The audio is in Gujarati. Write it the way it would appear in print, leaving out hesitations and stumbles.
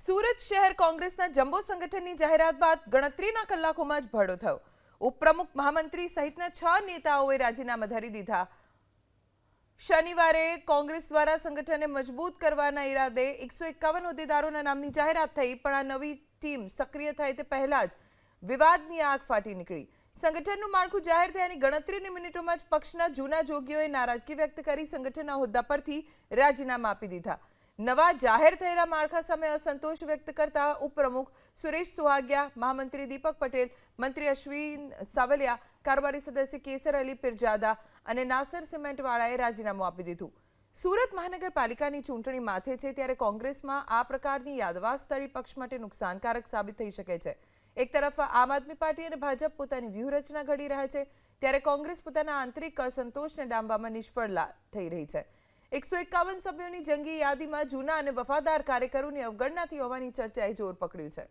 સુરત શહેર કોંગ્રેસના જમ્બો સંગઠનની જાહેરાત બાદ ગણતરીના કલાકોમાં જ ભરડો થયો. ઉપપ્રમુખ મહામંત્રી સહિતના 6 નેતાઓએ રાજીનામા ધરી દીધા. શનિવારે કોંગ્રેસ દ્વારા સંગઠનને મજબૂત કરવાના ઈરાદે 151 હોદ્દેદારોના નામની જાહેરાત થઈ, પણ આ નવી ટીમ સક્રિય થાય તે પહેલા જ વિવાદની આગ ફાટી નીકળી. સંગઠનનું માળખું જાહેર થયાની ગણતરીની મિનિટોમાં જ પક્ષના જૂના જોગીઓએ નારાજગી વ્યક્ત કરી સંગઠનના હોદ્દા પરથી રાજીનામા આપી દીધા. નવા જાહેર થયેલા માળખા સામે અસંતોષ વ્યક્ત કરતા ઉપપ્રમુખ સુરેશ સુહાગિયા, મહામંત્રી દીપક પટેલ, મંત્રી અશ્વિન સાવલિયા, કારોબારી સદસ્ય કેસર અલી પીરજાદા અને નાસર સિમેન્ટવાળાએ રાજીનામું આપી દીધું. સુરત મહાનગરપાલિકાની ચૂંટણી માથે છે, ત્યારે કોંગ્રેસમાં આ પ્રકારની યાદવાસ્તળી પક્ષ માટે નુકસાનકારક સાબિત થઈ શકે છે. એક તરફ આમ આદમી પાર્ટી અને ભાજપ પોતાની વ્યૂહરચના ઘડી રહ્યા છે, ત્યારે કોંગ્રેસ પોતાના આંતરિક અસંતોષને ડામવામાં નિષ્ફળ થઈ રહી છે. 151 સભ્યોની જંગી યાદીમાં જૂના અને વફાદાર કાર્યકરોની અવગણના થઈ હોવાની ચર્ચાએ જોર પકડ્યું છે.